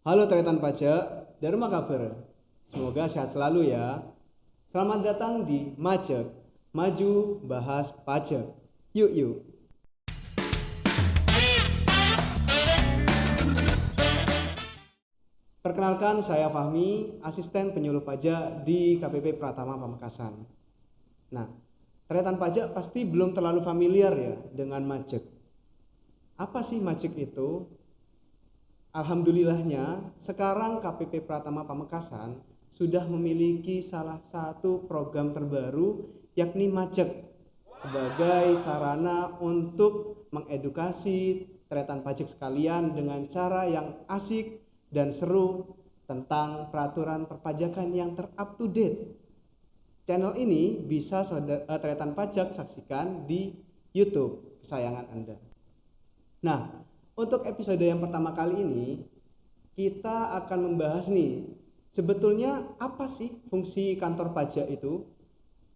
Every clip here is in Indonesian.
Halo tretan pajak, Dharma kabar. Semoga sehat selalu ya. Selamat datang di Majek, Maju Bahas Pajak. Yuk yuk. Perkenalkan saya Fahmi, asisten penyuluh pajak di KPP Pratama Pamekasan. Nah, tretan pajak pasti belum terlalu familiar ya dengan Majek. Apa sih Majek itu? Alhamdulillahnya, sekarang KPP Pratama Pamekasan sudah memiliki salah satu program terbaru yakni Majek sebagai sarana untuk mengedukasi tretan pajak sekalian dengan cara yang asik dan seru tentang peraturan perpajakan yang ter-up to date. Channel ini bisa tretan pajak saksikan di YouTube kesayangan Anda. Nah, untuk episode yang pertama kali ini kita akan membahas nih, sebetulnya apa sih fungsi kantor pajak itu?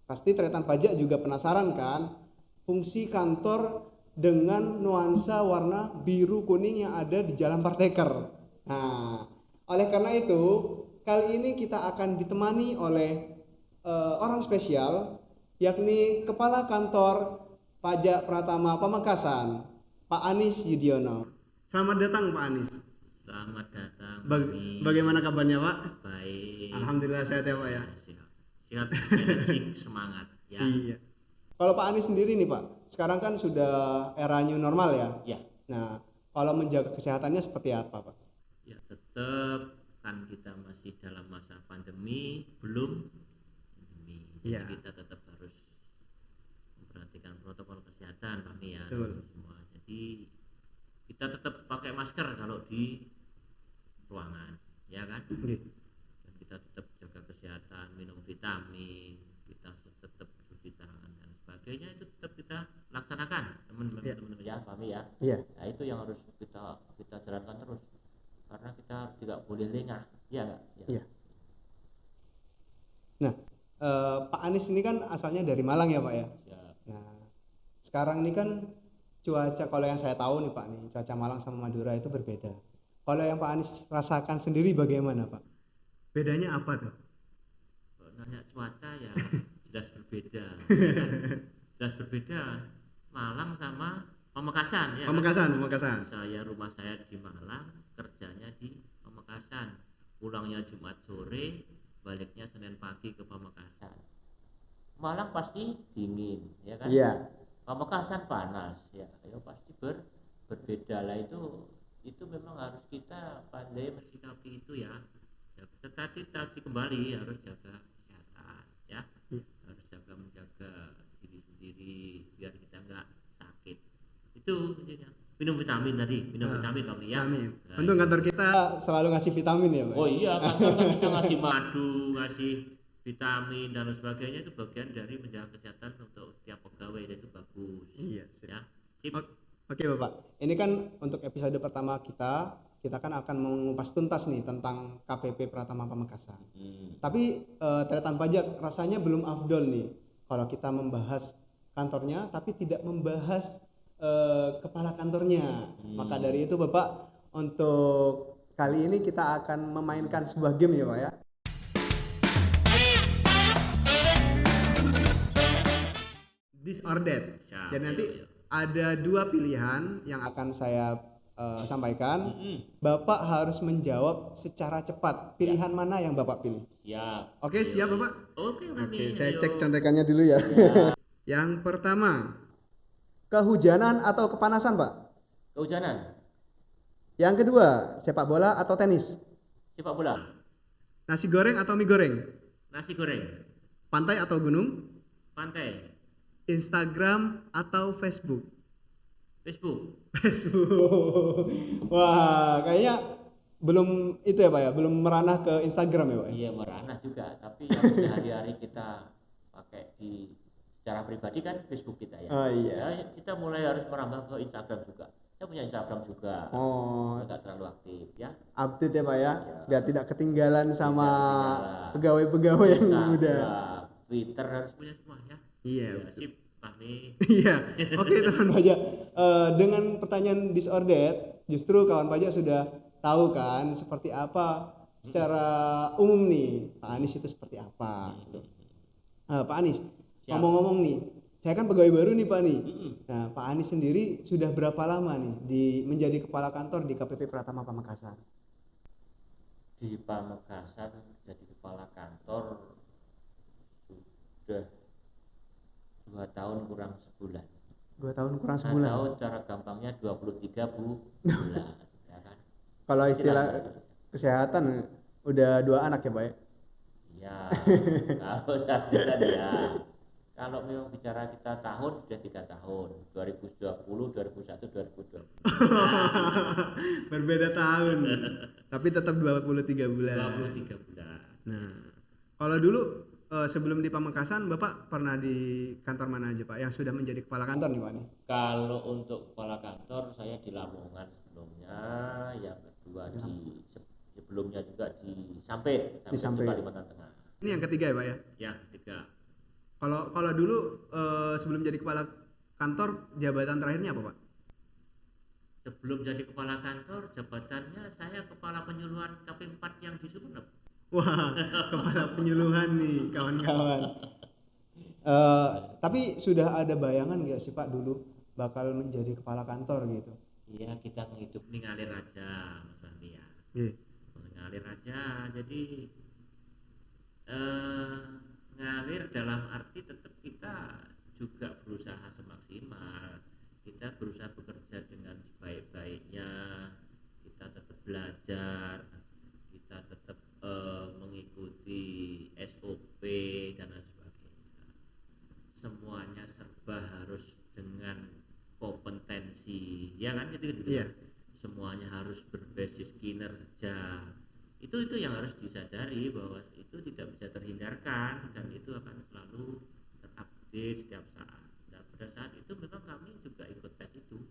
Pasti tretan pajak juga penasaran kan? Fungsi kantor dengan nuansa warna biru kuning yang ada di Jalan Parteker. Nah, oleh karena itu kali ini kita akan ditemani oleh orang spesial, yakni Kepala Kantor Pajak Pratama Pamekasan, Pak Anis Yudiono. Selamat datang Pak Anis. Selamat datang. Bagaimana kabarnya Pak? Baik. Alhamdulillah sehat ya Pak ya. Sehat, energi, semangat ya. Iya. Kalau Pak Anis sendiri nih Pak, sekarang kan sudah era new normal ya. Ya. Nah, kalau menjaga kesehatannya seperti apa Pak? Ya tetap kan kita masih dalam masa pandemi, belum pandemi. Jadi Ya. kita tetap harus memperhatikan protokol kesehatan kami ya. Betul. Semua. Jadi kita tetap pakai masker kalau di ruangan, ya kan? Gitu. Dan kita tetap jaga kesehatan, minum vitamin, kita tetap cuci tangan dan sebagainya, itu tetap kita laksanakan, teman-teman ya, Fahmi ya. Iya. Nah itu yang harus kita jalankan terus, karena kita tidak boleh lengah, ya nggak? Ya. Iya. Nah, Pak Anis ini kan asalnya dari Malang ya Pak ya. Ya. Nah, sekarang ini kan cuaca, kalau yang saya tahu nih Pak nih, cuaca Malang sama Madura itu berbeda. Kalau yang Pak Anis rasakan sendiri bagaimana Pak? Bedanya apa tuh? Kalau nanya cuaca ya jelas berbeda, ya kan? Jelas berbeda Malang sama Pamekasan ya. Pamekasan, kan? Pamekasan. Rumah saya di Malang, kerjanya di Pamekasan. Pulangnya Jumat sore, baliknya Senin pagi ke Pamekasan. Malang pasti dingin, ya kan? Iya. Pamekasan panas, ya pasti berbeda lah, itu memang harus kita pandai mensikapi itu ya. Tetapi kembali harus jaga kesehatan ya. Harus menjaga diri sendiri biar kita nggak sakit. Itu intinya. Minum vitamin Pak ya. Amin. Nah, Untuk kantor kita selalu ngasih vitamin ya Pak. oh iya, kantor kan kita ngasih madu, ngasih vitamin dan sebagainya, itu bagian dari menjaga kesehatan untuk tiap pegawai, dan itu bagus. Iya sih. Ya. Sip. Oke Bapak, ini kan untuk episode pertama kita kan akan mengupas tuntas nih tentang KPP Pratama Pamekasan. Tapi tretan pajak rasanya belum afdol nih kalau kita membahas kantornya tapi tidak membahas kepala kantornya. Maka dari itu Bapak, untuk kali ini kita akan memainkan sebuah game ya Pak ya. This or that. Dan nanti ada dua pilihan yang akan saya sampaikan. Bapak harus menjawab secara cepat. Pilihan mana yang Bapak pilih? Siap. Oke, siap Bapak? Oke, Saya cek contekannya dulu ya. Yang pertama, kehujanan atau kepanasan Pak? Kehujanan. Yang kedua, sepak bola atau tenis? Sepak bola. Nasi goreng atau mie goreng? Nasi goreng. Pantai atau gunung? Pantai. Instagram atau Facebook? Facebook. Facebook. Wah, kayaknya belum itu ya Pak ya, belum meranah ke Instagram ya Pak ya? Iya, merana juga, tapi yang sehari-hari kita pakai secara pribadi kan Facebook kita ya. Oh iya. Ya, kita mulai harus merambah ke Instagram juga. Saya punya Instagram juga. Oh, Tidak terlalu aktif ya. update ya Pak ya, Ya. biar tidak ketinggalan sama ketinggalan. pegawai-pegawai yang muda. Instagram, Twitter harus punya semua ya. Iya. Ya, sip, Fahmi. Iya. Oke teman pajak, dengan pertanyaan disordered, justru kawan pajak sudah tahu kan seperti apa secara umum nih Pak Anies itu seperti apa gitu. Pak Anies, Siap. ngomong-ngomong nih, saya kan pegawai baru nih Pak nih. Nah, Pak Anies sendiri sudah berapa lama nih menjadi kepala kantor di KPP Pratama Pamekasan? Di Pamekasan jadi kepala kantor sudah 2 tahun kurang sebulan. 2 tahun kurang Nah, sebulan. tahun cara gampangnya 23 bulan, ya kan? Kalau istilah Istilahnya. kesehatan udah 2 anak ya Pak ya? Ya, kalau saya ya. Kalau memang bicara kita tahun sudah 3 tahun, 2020, 2001, 2020. Berbeda tahun, tapi tetap 23 bulan. 23 bulan. Nah, kalau dulu sebelum di Pamekasan, Bapak pernah di kantor mana aja Pak yang sudah menjadi kepala kantor nih Pak nih? Kalau untuk kepala kantor saya di Lamongan sebelumnya, yang kedua sebelumnya juga di Sampit, Di Sampit. itu Kalimantan Tengah. Ini yang ketiga ya Pak ya? Ya, ketiga. Kalau dulu sebelum jadi kepala kantor jabatan terakhirnya apa Pak? Sebelum jadi kepala kantor, jabatannya saya kepala penyuluhan KP4 yang di Sumeneb. Wah, kepala penyuluhan nih kawan-kawan. Tapi sudah ada bayangan nggak sih Pak dulu bakal menjadi kepala kantor gitu? Iya, kita menghidup nih ngalir aja, Mas Fahmi ya. Iya. Ngalir aja, jadi ngalir dalam arti tetap kita juga berusaha semaksimal, kita berusaha bekerja dengan sebaik-baiknya, kita tetap belajar, kita tetap mengikuti SOP dan lain sebagainya. Semuanya serba harus dengan kompetensi, ya kan gitu. Iya. Semuanya harus berbasis kinerja. Itu yang harus disadari bahwa itu tidak bisa terhindarkan dan itu akan selalu terupdate setiap saat. Dan pada saat itu memang kami juga ikut tes itu.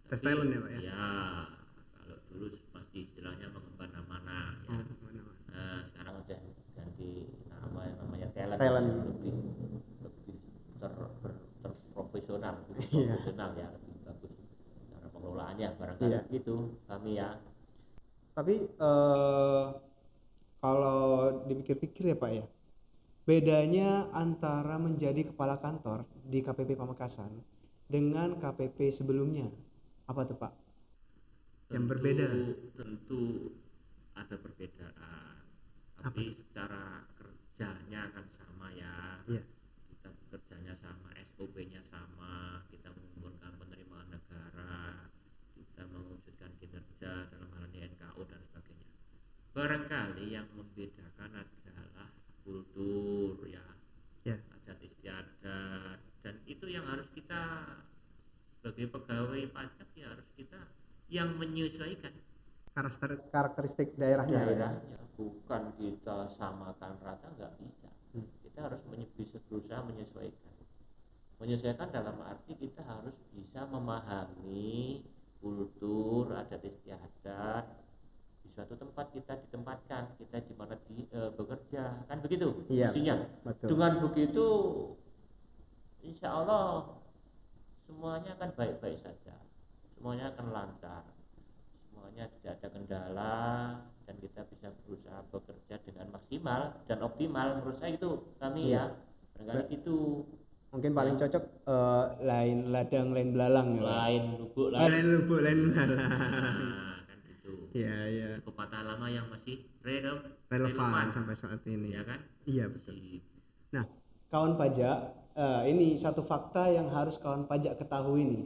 Tes talent ya Pak ya? Ya, kalau dulu masih istilahnya mengemban amanah ya. Sekarang udah ganti nama yang namanya talent. Lebih terprofesional, profesional ya, lebih bagus cara pengelolaannya barangkali gitu kami ya. Tapi kalau dipikir-pikir ya Pak ya, bedanya antara menjadi kepala kantor di KPP Pamekasan dengan KPP sebelumnya apa tuh Pak? Yang berbeda? Tentu ada perbedaan, tapi secara kerjanya akan sama ya. Iya. Kita bekerjanya sama, SOP-nya sama, kita mengumpulkan penerimaan negara, kita mewujudkan kinerja dalam hal ini NKO dan sebagainya. Barangkali yang membedakan adalah kultur ya, adat istiadat, dan itu yang harus kita sebagai pegawai pajak ya harus kita yang menyesuaikan karakteristik daerahnya ya. Bukan kita samakan rata, nggak bisa. Kita harus berusaha menyesuaikan dalam arti kita harus bisa memahami kultur adat istiadat di suatu tempat, kita ditempatkan, kita di mana bekerja, kan begitu mestinya. Dengan begitu insya Allah semuanya akan baik-baik saja, semuanya akan lancar, semuanya tidak ada kendala, dan kita bisa berusaha bekerja dengan maksimal dan optimal. Menurut saya itu kami ya barangkali gitu. Mungkin paling cocok lain ladang lain belalang ya. Lain lubuk lain belalang. Kan gitu. Iya. Pepatah lama yang masih relevan sampai saat ini. Ya kan? Iya betul. Nah, kawan pajak, ini satu fakta yang harus kawan pajak ketahui nih.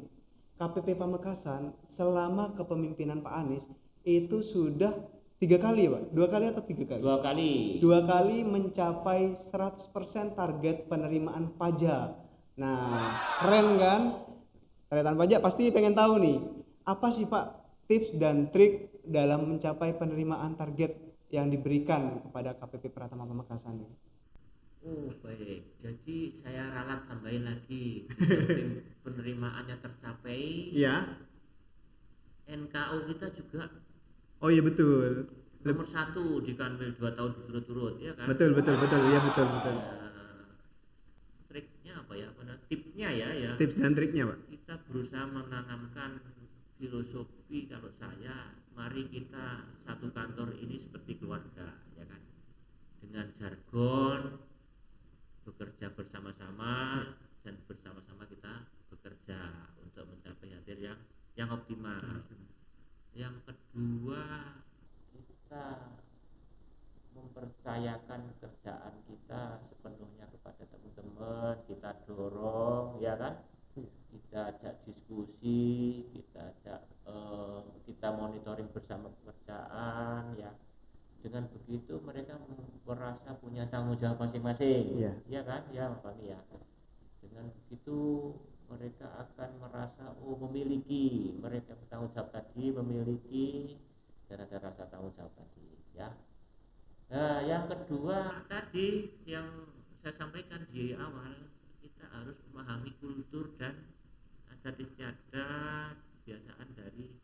KPP Pamekasan selama kepemimpinan Pak Anies itu sudah 3 kali ya Pak? 2 kali atau 3 kali? 2 kali. 2 kali mencapai 100% target penerimaan pajak. Nah, keren kan? Targetan pajak pasti pengen tahu nih, apa sih Pak tips dan trik dalam mencapai penerimaan target yang diberikan kepada KPP Pratama Pamekasan? Oh baik, jadi saya ralat tambahin lagi. Samping penerimaannya tercapai, NKO kita juga betul. nomor 1 di Kanwil 2 tahun berturut-turut, ya kan? Betul. Iya betul. Triknya apa ya? Tipsnya ya. Tips dan triknya Pak. Kita berusaha menanamkan filosofi kalau saya mari kita satu kantor ini seperti keluarga, ya kan, dengan jargon bekerja bersama-sama dan bersama-sama kita bekerja untuk mencapai hasil yang optimal. Yang kedua, kita mempercayakan kerjaan kita sepenuhnya kepada teman-teman, kita dorong, ya kan, kita ajak diskusi, kita ajak kita monitoring bersama pekerjaan, ya. Dengan begitu mereka merasa punya tanggung jawab masing-masing, ya kan, ya Pak Fahmi, ya. Dengan begitu mereka akan merasa memiliki, mereka bertanggung jawab tadi, memiliki, dan ada rasa tanggung jawab tadi, ya. Nah, yang kedua tadi yang saya sampaikan di awal, kita harus memahami kultur dan adat istiadat, kebiasaan dari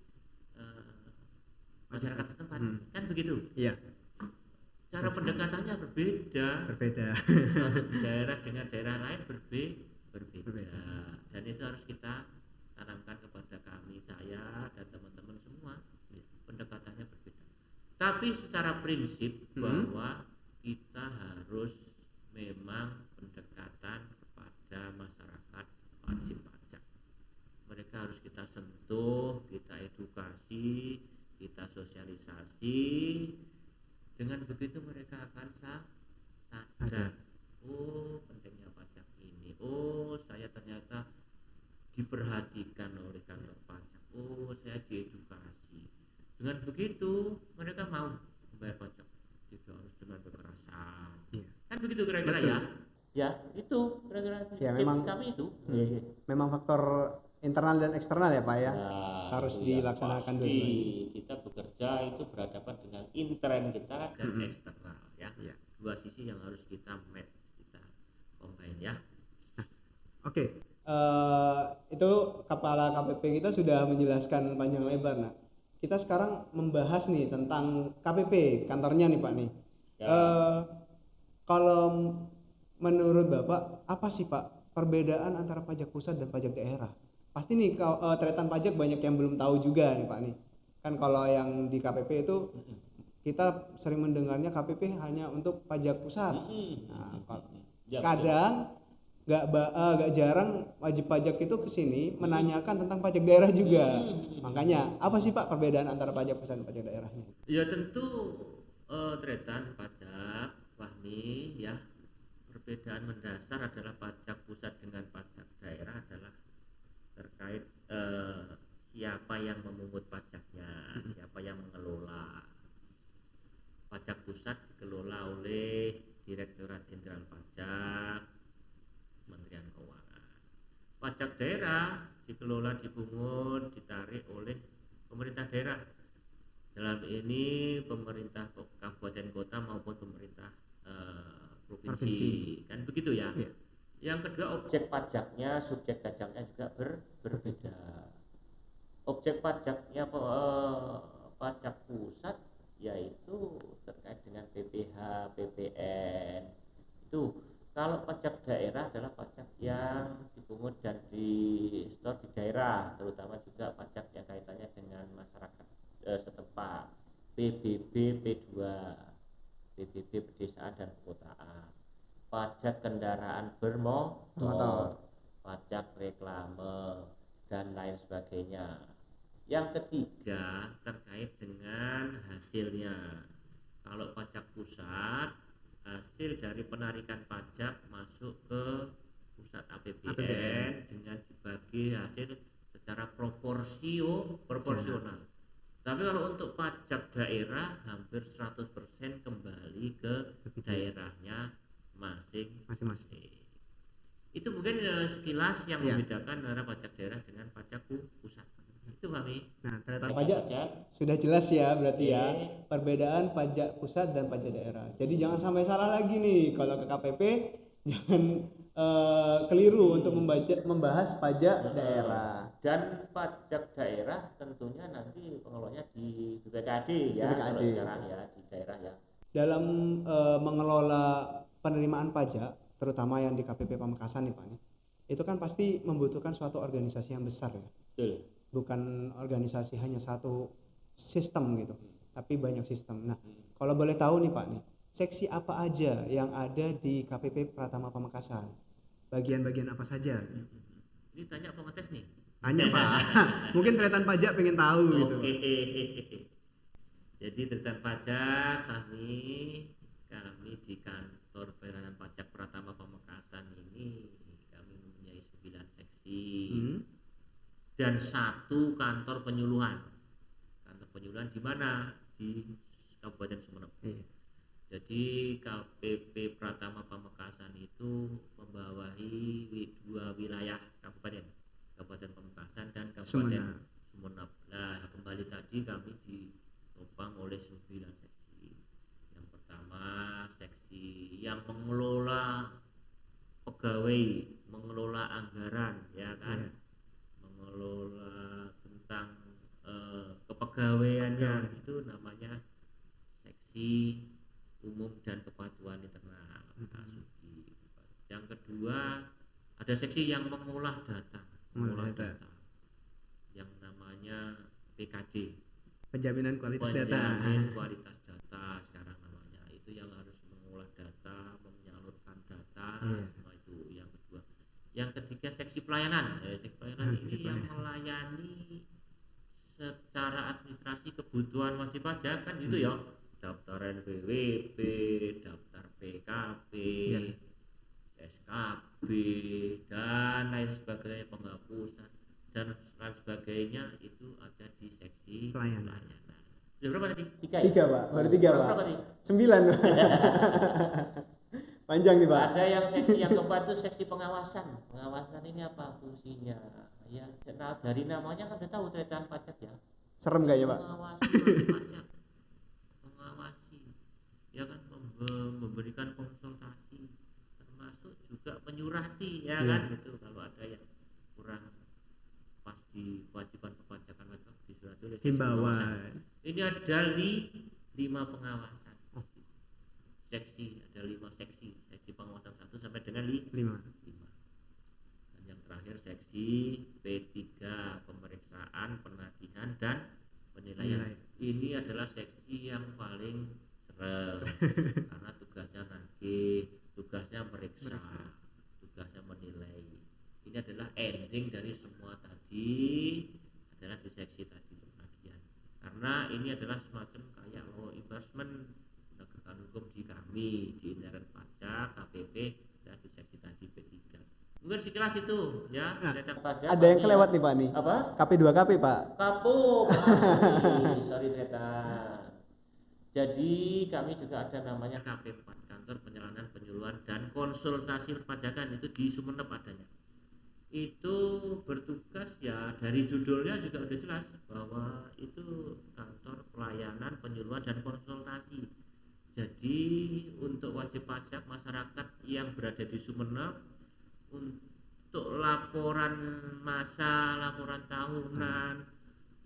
masyarakat setempat, kan begitu? Iya. Cara pendekatannya berbeda. Satu daerah dengan daerah lain berbeda. Dan itu harus kita tanamkan kepada kami, saya dan teman-teman semua. Pendekatannya berbeda. Tapi secara prinsip bahwa kita harus memang pendekatan kepada masyarakat wajib pajak. Mereka harus kita sentuh, kita edukasi, kita sosialisasi. Dengan begitu mereka akan sadar, pentingnya pajak ini. Saya ternyata diperhatikan oleh kantor pajak. Saya diedukasi. Dengan begitu mereka mau membayar pajak, tidak harus dengan kekerasan. Kan begitu kira-kira. Betul. Ya itu kira-kira. Ya, memang kami itu memang faktor internal dan eksternal ya Pak ya, harus itu dilaksanakan pasti. dulu. Kita bekerja itu berhadapan dengan intern kita dan eksternal, ya. Dua sisi yang harus kita match, kita combine, ya. Oke. Itu kepala KPP kita sudah menjelaskan panjang lebar. Nah, kita sekarang membahas nih tentang KPP kantornya nih Pak nih. Kalau menurut Bapak apa sih Pak perbedaan antara pajak pusat dan pajak daerah? Pasti nih tretan pajak banyak yang belum tahu juga nih Pak nih. Kan kalau yang di KPP itu kita sering mendengarnya KPP hanya untuk pajak pusat. Nah, kadang nggak jarang wajib pajak itu kesini menanyakan tentang pajak daerah juga. Makanya apa sih Pak perbedaan antara pajak pusat dan pajak daerahnya? Ya tentu tretan pajak Fahmi, ya. Perbedaan mendasar adalah pajak pusat dengan pajak daerah adalah terkait siapa yang memungut pajaknya, siapa yang mengelola. Pajak pusat dikelola oleh Direktorat Jenderal Pajak, Kementerian Keuangan. Pajak daerah dikelola, dipungut, ditarik oleh pemerintah daerah. Dalam ini pemerintah kabupaten kota maupun pemerintah provinsi. Kan begitu ya. Yang kedua, objek pajaknya, subjek pajaknya juga berbeda. Objek pajaknya pajak pusat yaitu terkait dengan PPh, PPN. Itu kalau pajak daerah adalah pajak yang dipungut dan di store di daerah, terutama juga pajak yang kaitannya dengan masyarakat setempat, PBB, P2, PBB pedesaan dan perkotaan, pajak kendaraan bermotor, pajak reklame dan lain sebagainya. Yang ketiga terkait dengan hasilnya. Kalau pajak pusat, hasil dari penarikan pajak masuk ke pusat APBN dengan dibagi hasil secara proporsional. Tapi kalau untuk pajak daerah hampir 100% kembali ke daerahnya masing-masing. Itu mungkin sekilas yang membedakan antara pajak daerah dengan pajak pusat. Itu Fahmi. Nah, tretan pajak sudah jelas ya berarti ya perbedaan pajak pusat dan pajak daerah. Jadi jangan sampai salah lagi nih kalau ke KPP jangan keliru untuk membahas pajak daerah. Dan pajak daerah tentunya nanti pengelolanya di BPKD ya, kalau sekarang ya di daerah ya. Dalam mengelola penerimaan pajak, terutama yang di KPP Pamekasan nih Pak nih, itu kan pasti membutuhkan suatu organisasi yang besar ya. Betul. Bukan organisasi hanya satu sistem gitu, tapi banyak sistem. Nah, kalau boleh tahu nih Pak nih, seksi apa aja yang ada di KPP Pratama Pamekasan? Bagian-bagian apa saja? Ini tanya pengetes nih. Tanya Pak. Mungkin Tretan Pajak pengen tahu gitu. Oke. Jadi Tretan Pajak kami di kantor pelayanan pajak Pratama Pamekasan ini kami mempunyai 9 seksi dan 1 kantor penyuluhan. Kantor penyuluhan di mana? Di Kabupaten Sumeneb. Jadi KPP Pratama Pamekasan itu membawahi 2 wilayah kabupaten Pamekasan dan Kabupaten Sumeneb. Nah, kembali tadi kami ditopang oleh 9 seksi. Yang pertama seksi yang mengelola pegawai, mengelola anggaran, ya kan, mengelola tentang kepegawaiannya, itu namanya seksi umum dan kepatuhan internal. Yang kedua ada seksi yang mengolah data, yang namanya PKD, penjaminan kualitas data. Kualitas data sekarang namanya, itu yang harus mengolah data, menyalurkan data, semua itu. Yang kedua, yang ketiga seksi pelayanan. Seksi pelayanan ini yang melayani secara administrasi kebutuhan wajib pajak kan gitu ya, daftar NPWP, daftar PKP, SKB dan lain sebagainya, penghapusan dan lain sebagainya, itu ada di seksi pelayanan. Berapa tadi? 3 Pak, baru 3 Pak. Berapa tadi? 9 Pak. Panjang nih Pak. Ada yang seksi yang keempat itu seksi pengawasan. Pengawasan ini apa fungsinya? Ya, nah, dari namanya kan udah tahu Tretan Pajak ya. Serem gak ya Pak? Mengawasi pajak, mengawasi, ya kan, memberikan konsultasi, termasuk juga menyurati, ya kan, gitu. Kalau ada yang kurang pas di kewajiban perpajakan disurati oleh himbauan. Ini ada 5 pengawasan. Seksi, ada 5 seksi pengawasan 1 sampai dengan 5. Dan yang terakhir seksi P3, pemeriksaan, penagihan dan penilaian. Ini adalah seksi yang paling serem karena tugasnya nagih, tugasnya meriksa, tugasnya menilai. Ini adalah ending dari semua tadi, adalah di seksi tadi penagihan. Karena ini adalah semacam kayak law enforcement, penegakan hukum di kami, di Intern Pajak, KPP, dan di seksi tadi P3. Mungkin sekilas itu ya. Pajak, ada yang kelewat nih Pak nih. Apa? KP2KP Pak. Kapuk. Sorry Tretan. Jadi kami juga ada namanya KP4, Kantor Penyerahan Penyuluhan dan Konsultasi Perpajakan, itu di Sumeneb adanya. Itu bertugas ya, dari judulnya juga udah jelas bahwa itu kantor pelayanan penyuluhan dan konsultasi. Jadi untuk wajib pajak masyarakat yang berada di Sumeneb, untuk laporan masa, laporan tahunan,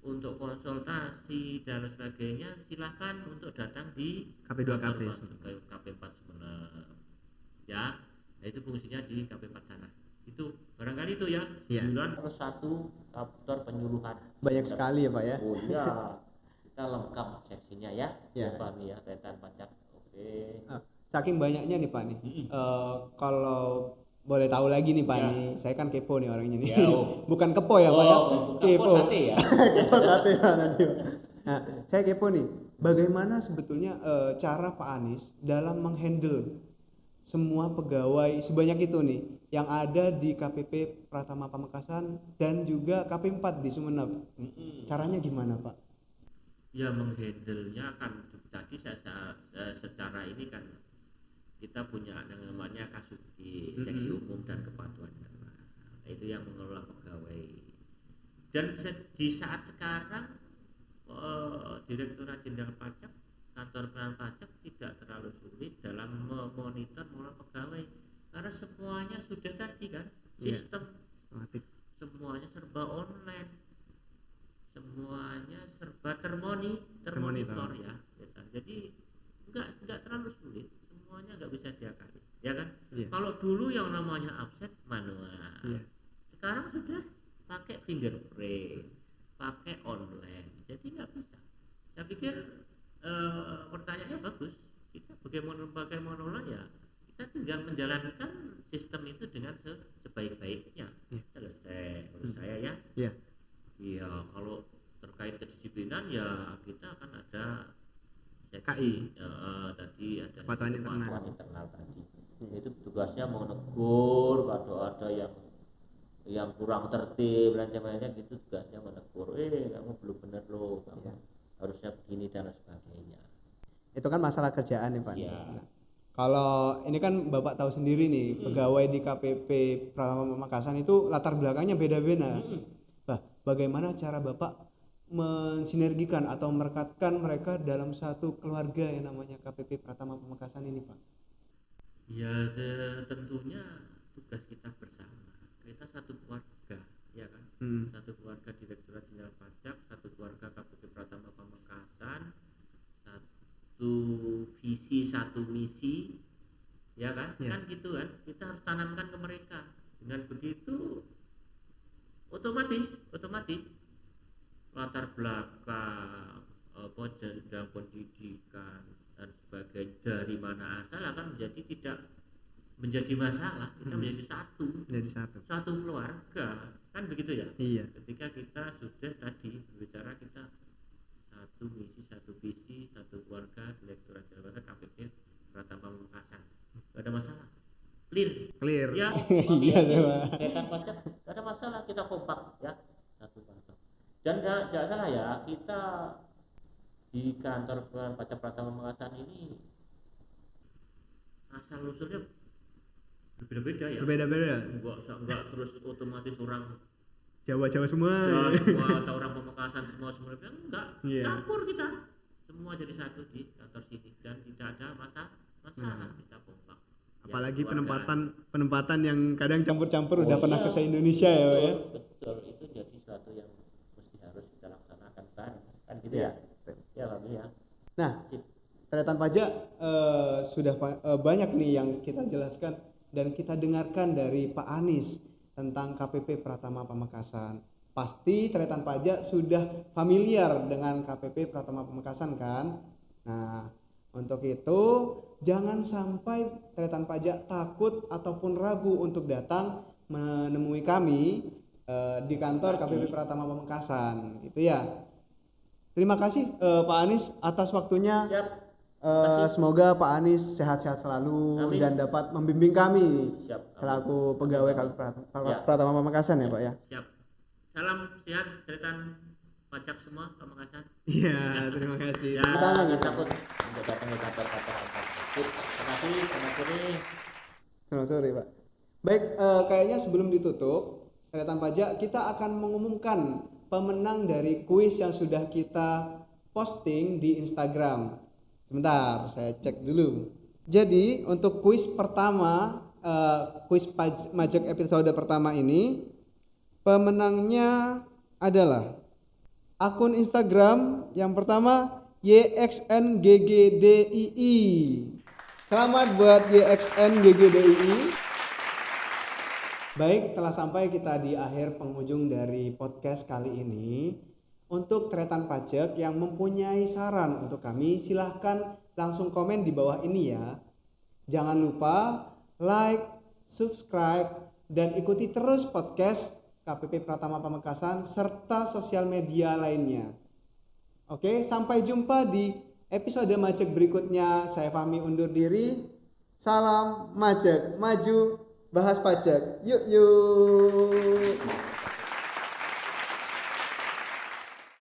untuk konsultasi dan sebagainya, silakan untuk datang di KP2KP KP4 Sumeneb ya. Nah, itu fungsinya di KP4 sana. Itu barangkali itu ya. Penyuluhan terus 1 kantor penyuluhan. Banyak sekali ya Pak ya. Oh iya. Kita lengkap seksinya ya. Ya. Fahmi ya, Tretan Pajak. Oke. Saking banyaknya nih Pak nih. Kalau boleh tahu lagi nih Pak nih, saya kan kepo nih orangnya nih. Bukan kepo ya Pak ya. Kepo sate ya. Kepo sate nanti Pak. Nah, saya kepo nih. Bagaimana sebetulnya cara Pak Anies dalam menghandle semua pegawai sebanyak itu nih yang ada di KPP Pratama Pamekasan dan juga KP4 di Sumeneb. Caranya gimana Pak? Ya, menghandle-nya kan tadi saya secara ini kan kita punya yang namanya Kasuki, seksi umum dan kepatuhan internal. Itu yang mengelola pegawai. Dan di saat sekarang Direktorat Jenderal Pajak, Kantor Pelayanan Pajak tidak terlalu sulit dalam memonitor mengelola pegawai karena semuanya sudah tadi kan, sistem, semuanya serba online, semuanya serba termonitor ya. Jadi enggak terlalu sulit, semuanya nggak bisa diakali, ya kan? Kalau dulu yang namanya absen manual, sekarang sudah pakai fingerprint, pakai online, jadi nggak bisa. Saya pikir pertanyaannya bagus. Kita bagaimana ya, kita tinggal menjalankan sistem itu dengan sebaik-baiknya. Selesai menurut saya ya. Iya. Iya, kalau terkait kedisiplinan ya kita akan ada KI. seksi tadi ada Kepatuhan sistem internal. kepatuhan internal tadi. Itu tugasnya menegur kalau ada yang kurang tertib dan sebagainya, gitu tugasnya menegur, kamu belum benar loh, kamu harusnya begini dan sebagainya. Itu kan masalah kerjaan nih Pak. Iya. Nah, kalau ini kan Bapak tahu sendiri nih, pegawai di KPP Pratama Pamekasan itu latar belakangnya beda-beda. Bah, bagaimana cara Bapak mensinergikan atau merekatkan mereka dalam satu keluarga yang namanya KPP Pratama Pamekasan ini Pak? Ya tentunya tugas kita bersama. Kita satu keluarga, ya kan? Satu keluarga Direktorat Jenderal Pajak, satu keluarga KPP Pratama Pamekasan, satu visi, satu misi, ya kan? Kan gitu kan? Kita harus tanamkan ke mereka. Dengan begitu otomatis latar belakang jenjang pendidikan dan sebagainya dari mana asal akan tidak menjadi masalah. Kita menjadi satu keluarga, kan begitu ya. Iya. Ketika kita sudah tadi berbicara kita satu misi, satu visi, satu keluarga Direktorat Jenderal Pajak KPP Pratama Pamekasan, gak ada masalah, clear ya. Iya deh Pak. Kegiatan pajak gak ada masalah, kita kompak ya, satu pajak. Dan jangan salah ya, kita di kantor pajak Pratama Pamekasan ini asal usulnya berbeda-beda ya. Berbeda-beda. Enggak terus otomatis orang Jawa semua. Jawa semua atau orang Pamekasan semua enggak. Iya. Campur kita. Semua jadi satu di kantor sini dan tidak ada masalah, kita kompak. Apalagi Ya, penempatan yang kadang campur-campur udah pernah ke se-Indonesia ya Pak ya. Betul, itu jadi sesuatu yang mesti harus kita laksanakan kan gitu ya. Ya kami ya. Nah, catatan pajak sudah banyak nih yang kita jelaskan dan kita dengarkan dari Pak Anies tentang KPP Pratama Pamekasan. Pasti catatan pajak sudah familiar dengan KPP Pratama Pamekasan kan? Nah, untuk itu jangan sampai catatan pajak takut ataupun ragu untuk datang menemui kami di kantor KPP Pratama Pamekasan, gitu ya. Terima kasih Pak Anies atas waktunya. Siap. Semoga Pak Anies sehat-sehat selalu. Amin. Dan dapat membimbing kami Siap. selaku pegawai KPP Pratama Pamekasan ya Pak ya. Siap. Salam sehat catatan pajak semua Pamekasan. Iya, terima kasih. Ya, kita takut untuk datang ke kantor pajak. Terima kasih, selamat sore. Selamat sore Pak. Baik, kayaknya sebelum ditutup catatan pajak, kita akan mengumumkan pemenang dari kuis yang sudah kita posting di Instagram. Sebentar, saya cek dulu. Jadi untuk kuis pertama, kuis Majek episode pertama ini, pemenangnya adalah akun Instagram yang pertama YXNGGDII. Selamat buat YXNGGDII. Baik, telah sampai kita di akhir penghujung dari podcast kali ini. Untuk catatan pajak yang mempunyai saran untuk kami, silahkan langsung komen di bawah ini ya. Jangan lupa like, subscribe, dan ikuti terus podcast KPP Pratama Pamekasan serta sosial media lainnya. Oke, sampai jumpa di episode Majek berikutnya. Saya Fahmi undur diri. Salam Majek, maju bahas pajak. Yuk.